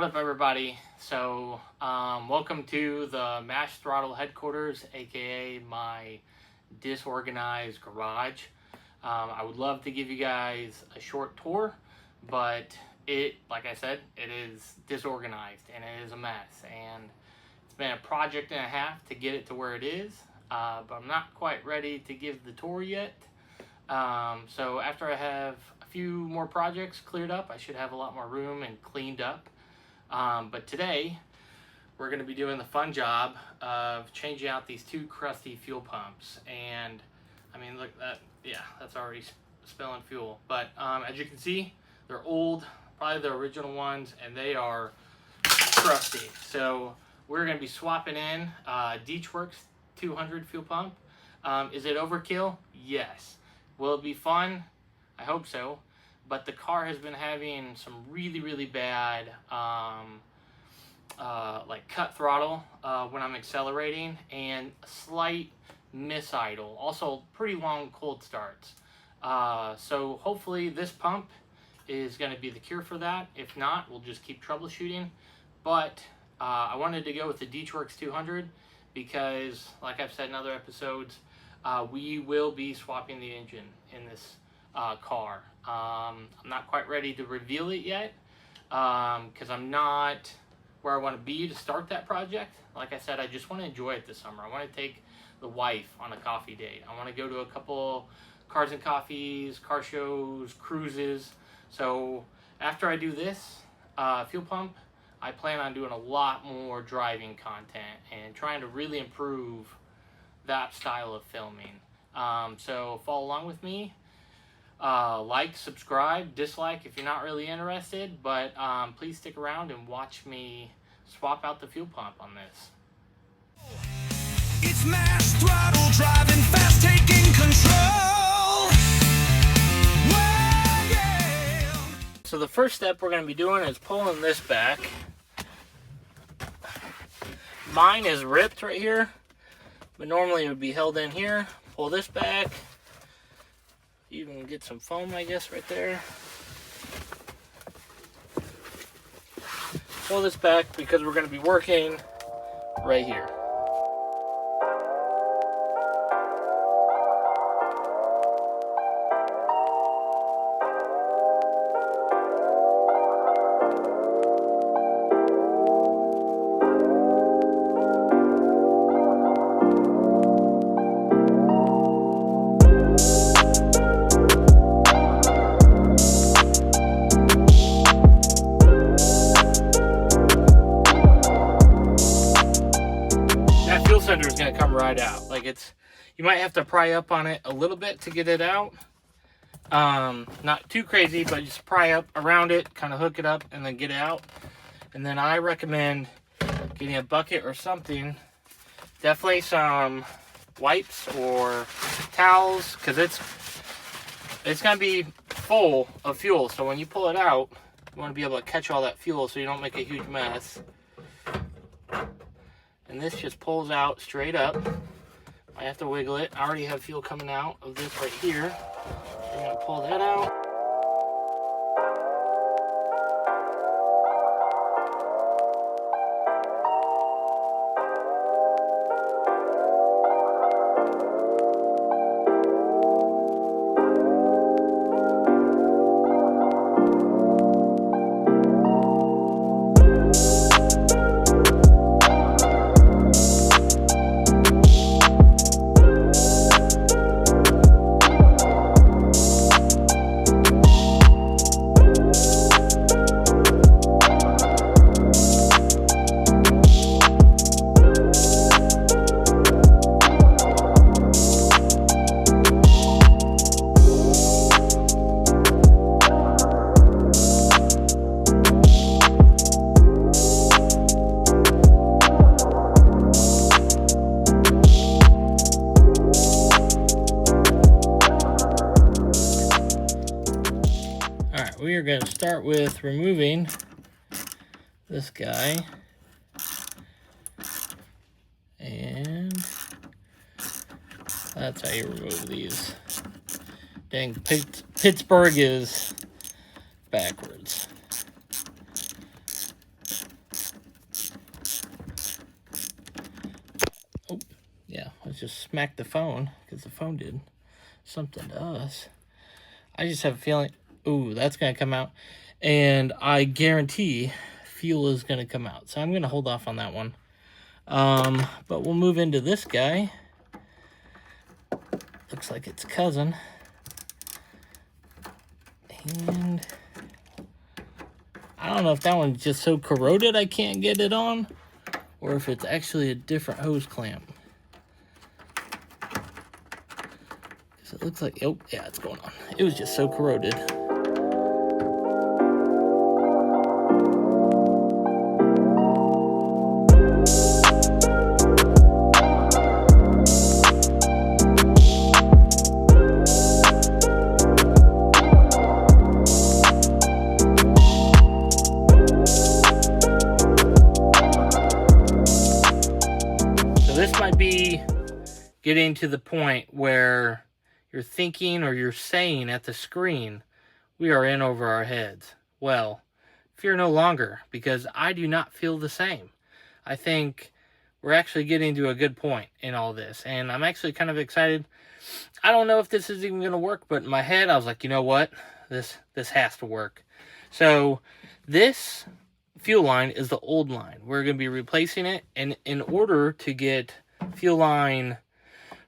What up, everybody? So, welcome to the Mashed Throttle headquarters, aka my disorganized garage. I would love to give you guys a short tour, but like I said, it is disorganized and it is a mess. And it's been a project and a half to get it to where it is, but I'm not quite ready to give the tour yet. So after I have a few more projects cleared up, I should have a lot more room and cleaned up. But today, we're going to be doing the fun job of changing out these two crusty fuel pumps. And, I mean, look, that's already spilling fuel. But as you can see, they're old, probably the original ones, and they are crusty. So we're going to be swapping in DW200 fuel pump. Is it overkill? Yes. Will it be fun? I hope so. But the car has been having some really bad like cut throttle when I'm accelerating, and a slight miss idle. Also pretty long cold starts. So hopefully this pump is going to be the cure for that. If not, we'll just keep troubleshooting. But I wanted to go with the DW200 because, like I've said in other episodes, we will be swapping the engine in this car. I'm not quite ready to reveal it yet because I'm not where I want to be to start that project. Like I said, I just want to enjoy it this summer. I want to take the wife on a coffee date. I want to go to a couple cars and coffees, car shows, cruises. So after I do this fuel pump, I plan on doing a lot more driving content and trying to really improve that style of filming. So follow along with me. Like, subscribe, dislike if you're not really interested, but please stick around and watch me swap out the fuel pump on this. It's Mashed Throttle, driving fast, taking control. Well, yeah. So the first step we're going to be doing is pulling this back. Mine is ripped right here, but normally it would be held in here. Pull this back. Even get some foam, I guess, right there. Pull this back because we're going to be working right here. Center is going to come right out. Like, you might have to pry up on it a little bit to get it out. Not too crazy, but just pry up around it, kind of hook it up, and then get it out. And then I recommend getting a bucket or something. Definitely some wipes or towels, because it's going to be full of fuel. So when you pull it out, you want to be able to catch all that fuel so you don't make a huge mess. And this just pulls out straight up. I have to wiggle it. I already have fuel coming out of this right here. I'm going to pull that out. We are going to start with removing this guy, and that's how you remove these. Dang, Pittsburgh is backwards. just smacked the phone because the phone did something to us. I just have a feeling, ooh, that's going to come out. And I guarantee fuel is going to come out. So I'm going to hold off on that one. But we'll move into this guy. Looks like it's cousin. And I don't know if that one's just so corroded I can't get it on, or if it's actually a different hose clamp. Because it looks like, oh, yeah, it's going on. It was just so corroded. This might be getting to the point where you're thinking or you're saying at the screen, we are in over our heads. Well, fear no longer, because I do not feel the same. I think we're actually getting to a good point in all this, and I'm actually kind of excited. I don't know if this is even going to work, but in my head, I was like, you know what? This has to work. So this fuel line is the old line. We're going to be replacing it, and in order to get fuel line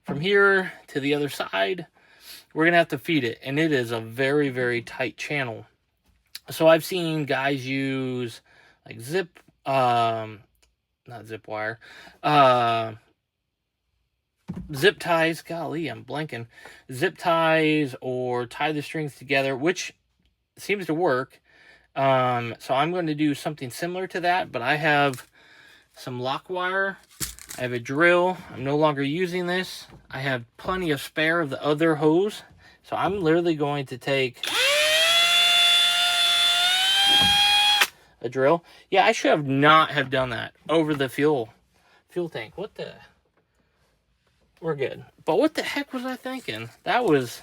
from here to the other side, we're going to have to feed it, and it is a very, very tight channel. So I've seen guys use like not zip wire, zip ties, golly, I'm blanking, zip ties, or tie the strings together, which seems to work. So I'm going to do something similar to that, but I have some lock wire. I have a drill. I'm no longer using this. I have plenty of spare of the other hose. So I'm literally going to take a drill. Yeah, I should have not have done that over the fuel tank. What the? We're good. But what the heck was I thinking? That was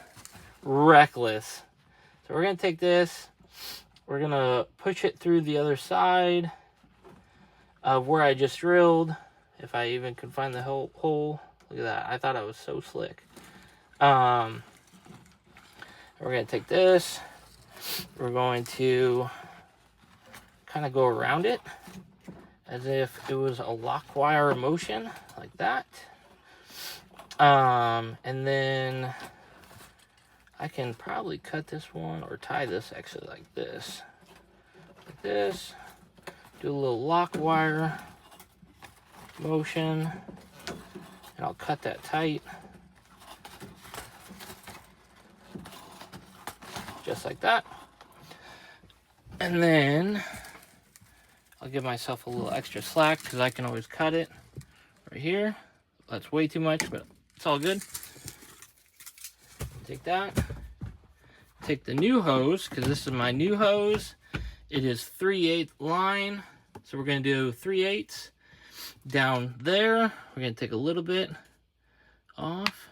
reckless. So we're going to take this. We're going to push it through the other side of where I just drilled. If I even can find the hole. Look at that. I thought I was so slick. We're going to take this. We're going to kind of go around it as if it was a lock wire motion, like that. And then I can probably cut this one or tie this actually like this. Like this. Do a little lock wire motion. And I'll cut that tight. Just like that. And then I'll give myself a little extra slack because I can always cut it right here. That's way too much, but it's all good. Take that. Take the new hose, because this is my new hose. It is 3/8 line. So we're going to do 3/8 down there. We're going to take a little bit off.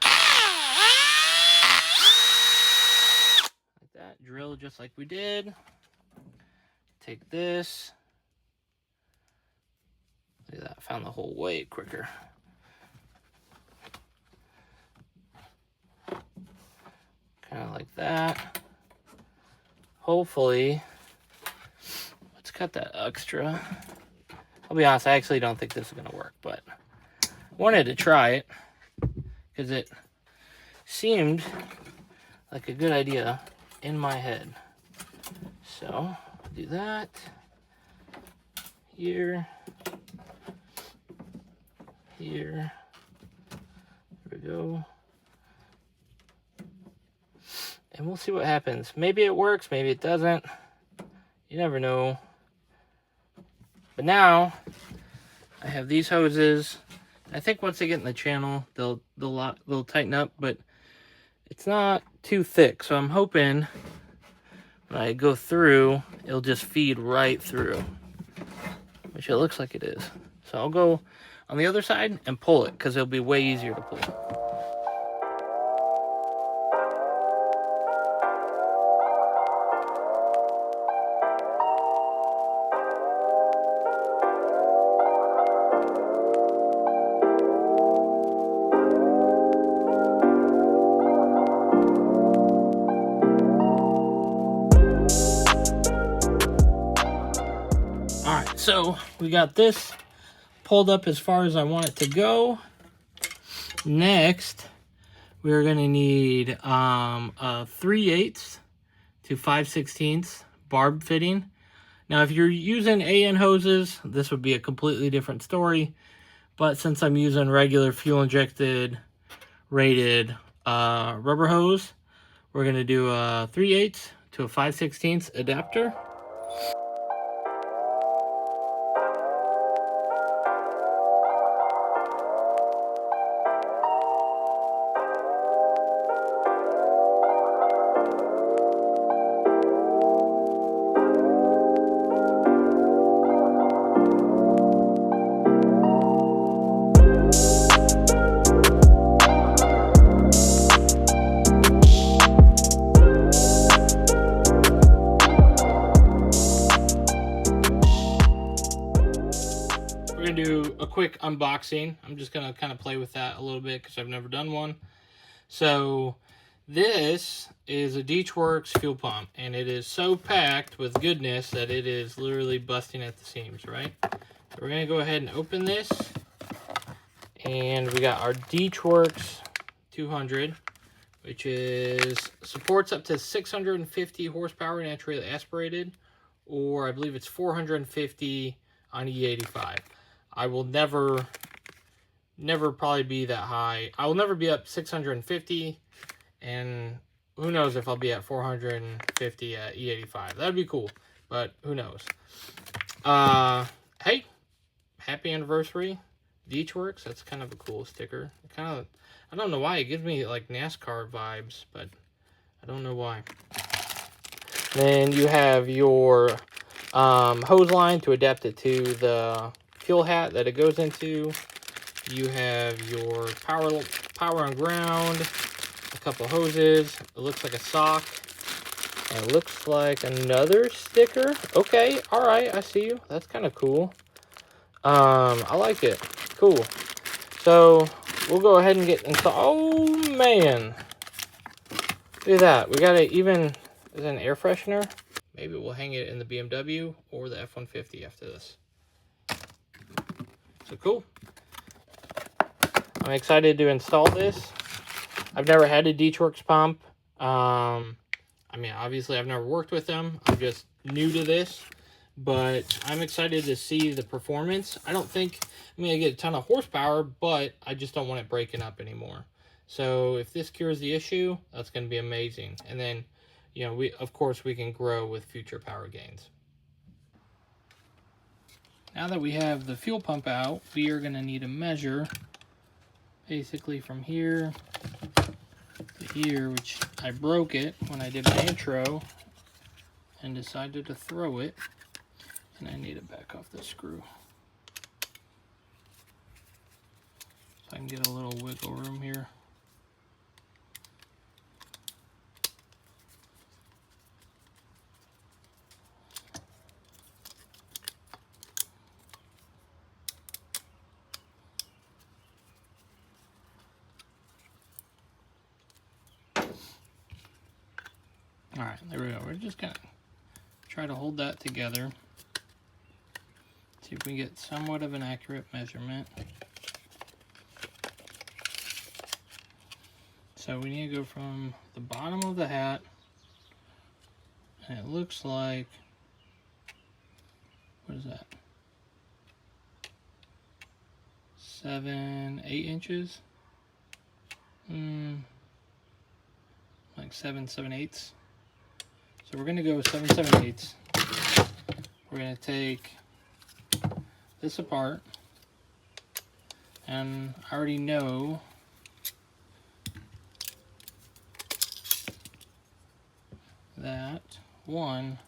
Like that. Drill just like we did. Take this. Look at that. I found the hole way quicker. Kind of like that. Hopefully, let's cut that extra. I'll be honest, I actually don't think this is going to work, but I wanted to try it because it seemed like a good idea in my head. So, do that here, here, there we go. And we'll see what happens. Maybe it works, maybe it doesn't. You never know. But now, I have these hoses. I think once they get in the channel, they'll tighten up, but it's not too thick. So I'm hoping when I go through, it'll just feed right through. Which it looks like it is. So I'll go on the other side and pull it, because it'll be way easier to pull. Alright, so we got this pulled up as far as I want it to go. Next, we're going to need a 3/8 to 5/16 barb fitting. Now, if you're using AN hoses, this would be a completely different story. But since I'm using regular fuel-injected rated rubber hose, we're going to do a 3/8 to a 5/16 adapter. Do a quick unboxing. I'm just gonna kind of play with that a little bit because I've never done one. So this is a DW200 fuel pump, and it is so packed with goodness that it is literally busting at the seams, right? So we're gonna go ahead and open this, and we got our DW200, which supports up to 650 horsepower naturally aspirated, or I believe it's 450 on E85. I will never probably be that high. I will never be up 650, and who knows if I'll be at 450 at E85. That'd be cool, but who knows. Hey, happy anniversary, DW200. That's kind of a cool sticker. I don't know why, it gives me like NASCAR vibes, but I don't know why. Then you have your hose line to adapt it to the fuel hat that it goes into. You have your power on ground, a couple hoses. It looks like a sock. And it looks like another sticker. Okay, all right, I see you. That's kind of cool. I like it. Cool. So we'll go ahead and get installed. Oh man, look at that. We got it even. Is it an air freshener? Maybe we'll hang it in the BMW or the F-150 after this. So cool. I'm excited to install this. I've never had a DW200 pump. I mean, obviously I've never worked with them. I'm just new to this, but I'm excited to see the performance. I don't think I'm going to get a ton of horsepower, but I just don't want it breaking up anymore. So if this cures the issue, that's going to be amazing. And then, you know, of course we can grow with future power gains. Now that we have the fuel pump out, we are going to need a measure basically from here to here, which I broke it when I did my intro and decided to throw it, and I need to back off the screw so I can get a little wiggle room here. All right, there we go. We're just gonna try to hold that together. See if we get somewhat of an accurate measurement. So we need to go from the bottom of the hat, and it looks like, what is that? 7, 8 inches? Like 7/7/8. So we're going to go 7/7/8. We're going to take this apart, and I already know that one,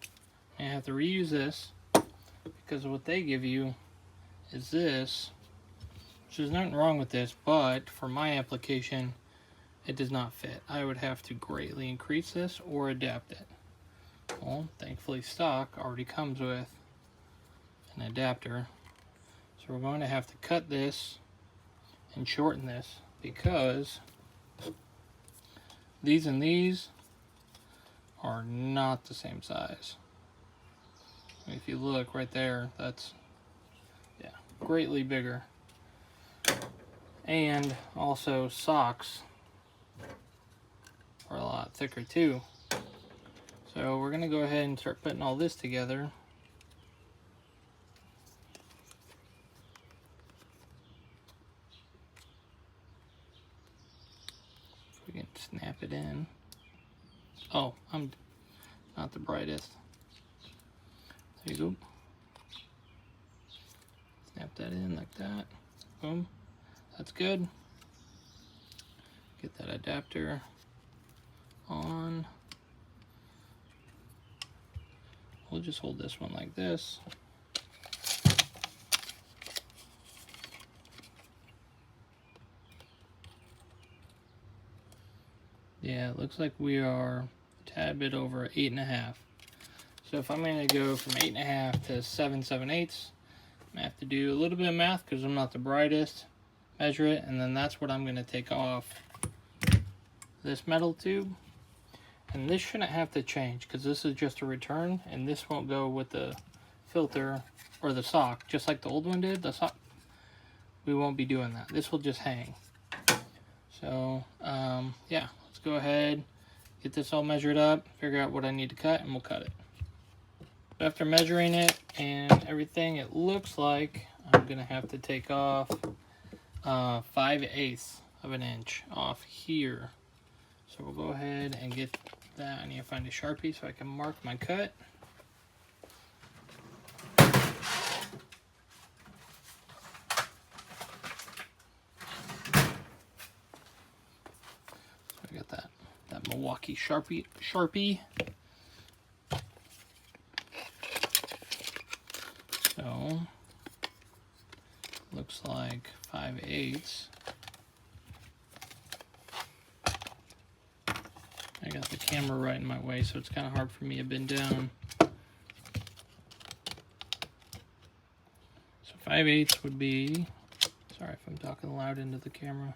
I have to reuse this because what they give you is this, which there's nothing wrong with this, but for my application it does not fit. I would have to greatly increase this or adapt it. Well, thankfully stock already comes with an adapter. So we're going to have to cut this and shorten this because these and these are not the same size. If you look right there, that's, yeah, greatly bigger. And also socks are a lot thicker too. So we're gonna go ahead and start putting all this together. We can snap it in. Oh, I'm not the brightest. There you go. Snap that in like that. Boom. That's good. Get that adapter on. We'll just hold this one like this. Yeah, it looks like we are a tad bit over 8.5. So if I'm going to go from 8.5 to 7 7/8, I'm going to have to do a little bit of math because I'm not the brightest. Measure it, and then that's what I'm going to take off this metal tube. And this shouldn't have to change because this is just a return, and this won't go with the filter or the sock, just like the old one did. The sock, we won't be doing that. This will just hang. So, yeah, let's go ahead, get this all measured up, figure out what I need to cut, and we'll cut it. After measuring it and everything, it looks like I'm going to have to take off 5/8 of an inch off here. So we'll go ahead and get that. I need to find a Sharpie so I can mark my cut. So I got that Milwaukee Sharpie. So looks like 5/8. I got the camera right in my way, so it's kind of hard for me to bend down. So 5/8 would be, sorry if I'm talking loud into the camera.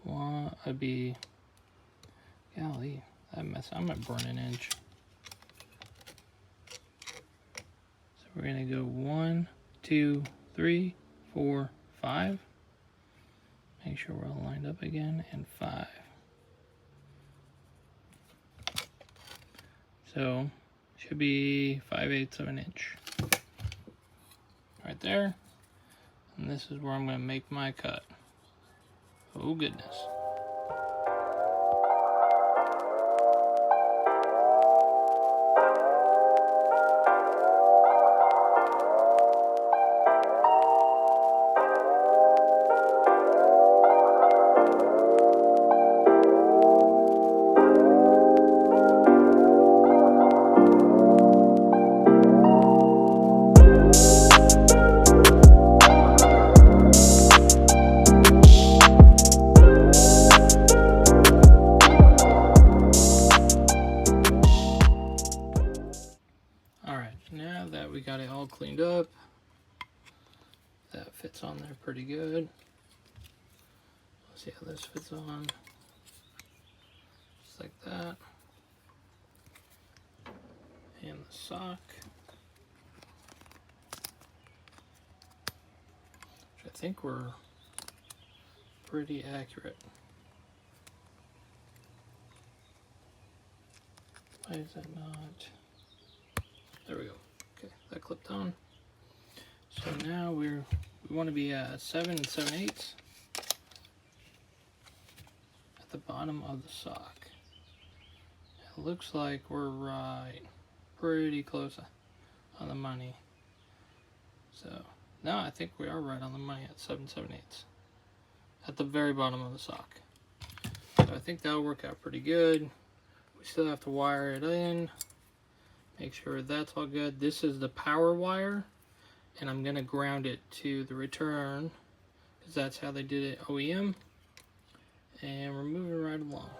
Would be, golly, that mess, I might burn an inch. So we're gonna go 1, 2, 3, 4, 5. Make sure we're all lined up again, and 5. So, should be 5/8 of an inch. Right there. And this is where I'm going to make my cut. Oh goodness. Now that we got it all cleaned up, that fits on there pretty good. Let's see how this fits on. Just like that. And the sock, which I think we're pretty accurate. Why is that not? There we go. Okay, that clipped on. So now we want to be at 7 7/8 at the bottom of the sock. It looks like we're right, pretty close on the money. So now I think we are right on the money at 7 7/8 at the very bottom of the sock. So I think that'll work out pretty good. We still have to wire it in. Make sure that's all good. This is the power wire, and I'm going to ground it to the return because that's how they did it OEM. And we're moving right along.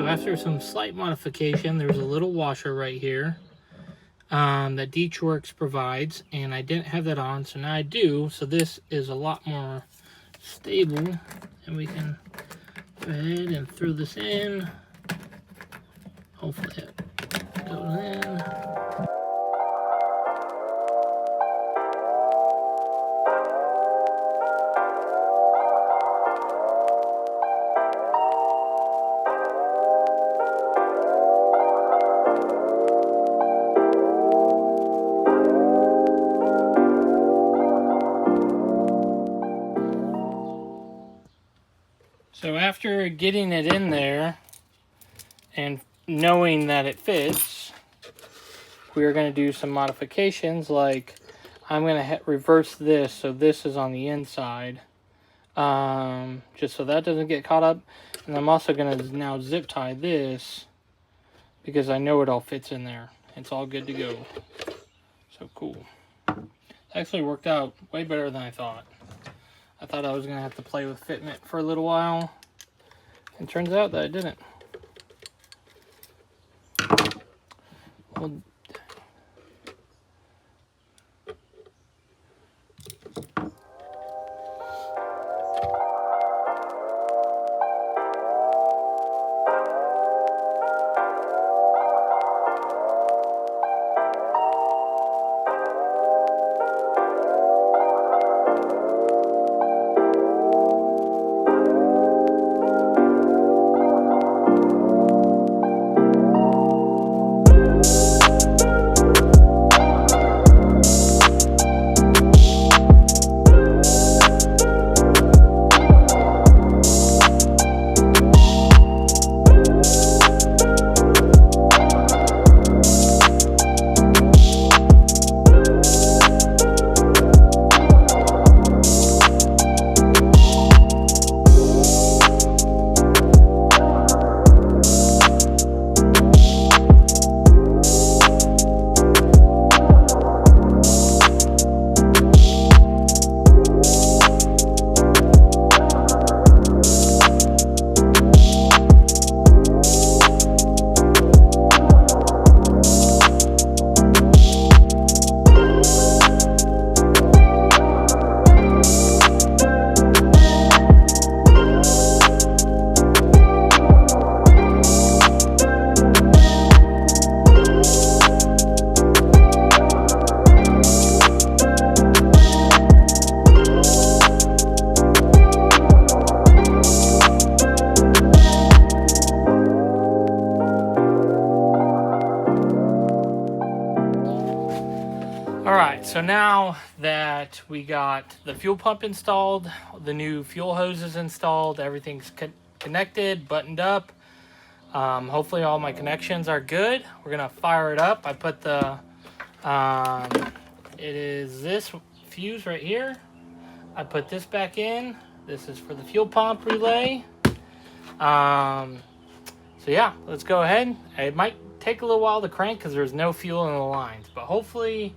after some slight modification, there's a little washer right here that DW200 provides, and I didn't have that on, so now I do. So this is a lot more stable, and we can go ahead and throw this in. Hopefully it goes in. So after getting it in there and knowing that it fits, we're going to do some modifications, like I'm going to reverse this so this is on the inside, just so that doesn't get caught up. And I'm also going to now zip tie this because I know it all fits in there. It's all good to go. So cool. Actually worked out way better than I thought. I thought I was going to have to play with fitment for a little while. And turns out that I didn't. Well, Alright, so now that we got the fuel pump installed, the new fuel hoses installed, everything's connected, buttoned up. Hopefully all my connections are good. We're going to fire it up. I put the, it is this fuse right here. I put this back in. This is for the fuel pump relay. So yeah, let's go ahead. It might take a little while to crank because there's no fuel in the lines, but hopefully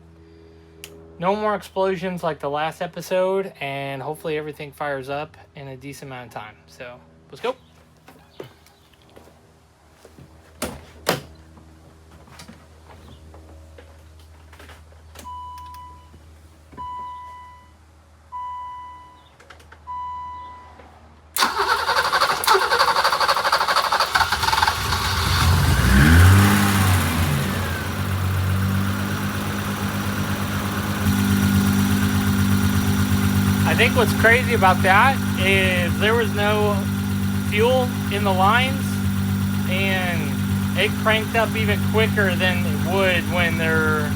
no more explosions like the last episode, and hopefully everything fires up in a decent amount of time. So let's go. I think what's crazy about that is there was no fuel in the lines, and it cranked up even quicker than it would when there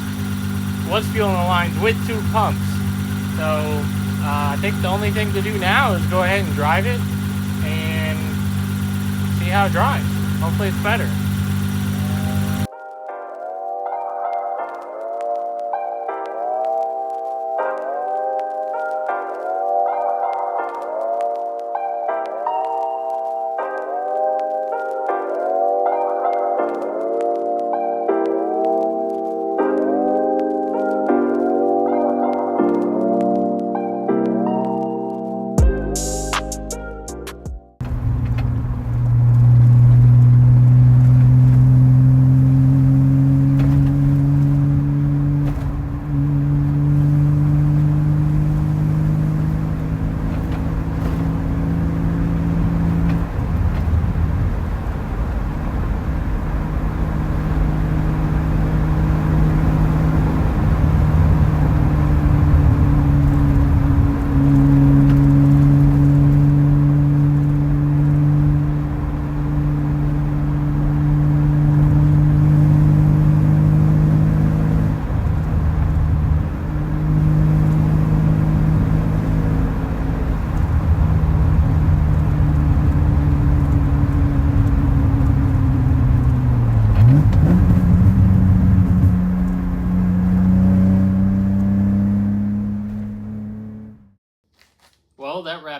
was fuel in the lines with two pumps. So I think the only thing to do now is go ahead and drive it and see how it drives. Hopefully it's better.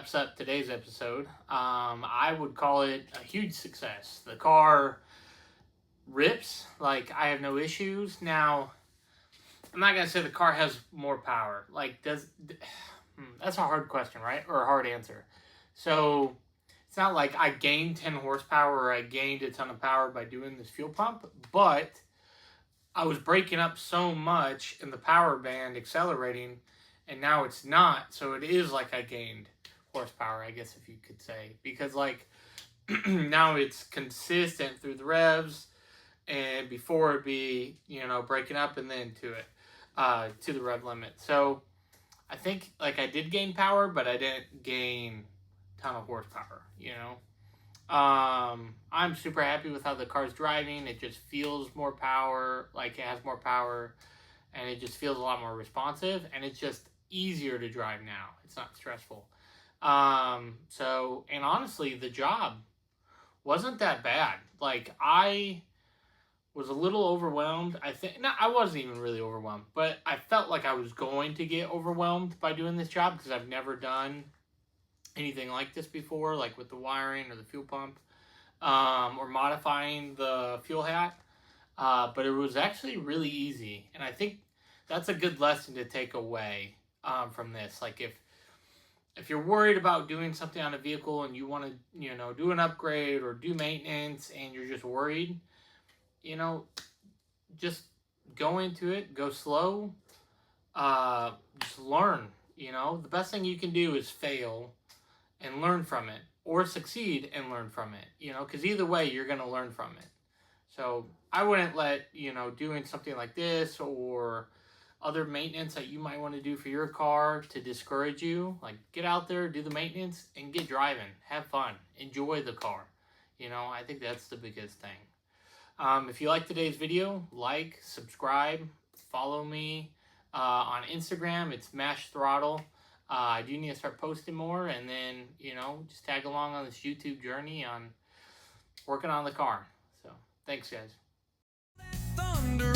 wraps up today's episode. I would call it a huge success. The car rips, like I have no issues. Now, I'm not gonna say the car has more power. Like, that's a hard question, right? Or a hard answer. So, it's not like I gained 10 horsepower or I gained a ton of power by doing this fuel pump, but I was breaking up so much in the power band accelerating, and now it's not. So it is like I gained horsepower, I guess, if you could say, because like now it's consistent through the revs, and before it'd be, you know, breaking up and then to the rev limit. So I think like I did gain power, but I didn't gain a ton of horsepower, you know. I'm super happy with how the car's driving. It just feels more power, like it has more power, and it just feels a lot more responsive, and it's just easier to drive now. It's not stressful. And honestly, the job wasn't that bad. Like, I was a little overwhelmed. I wasn't even really overwhelmed, but I felt like I was going to get overwhelmed by doing this job because I've never done anything like this before, like with the wiring or the fuel pump, or modifying the fuel hat. But it was actually really easy, and I think that's a good lesson to take away from this. Like, if you're worried about doing something on a vehicle and you want to, you know, do an upgrade or do maintenance and you're just worried, you know, just go into it, go slow, just learn. You know, the best thing you can do is fail and learn from it, or succeed and learn from it, you know, because either way you're going to learn from it. So I wouldn't let, you know, doing something like this or other maintenance that you might want to do for your car to discourage you. Like, get out there, do the maintenance, and get driving. Have fun. Enjoy the car. You know, I think that's the biggest thing. If you like today's video, like, subscribe, follow me on Instagram. It's Mashed Throttle. I do need to start posting more, and then, you know, just tag along on this YouTube journey on working on the car. So, thanks, guys. Thunder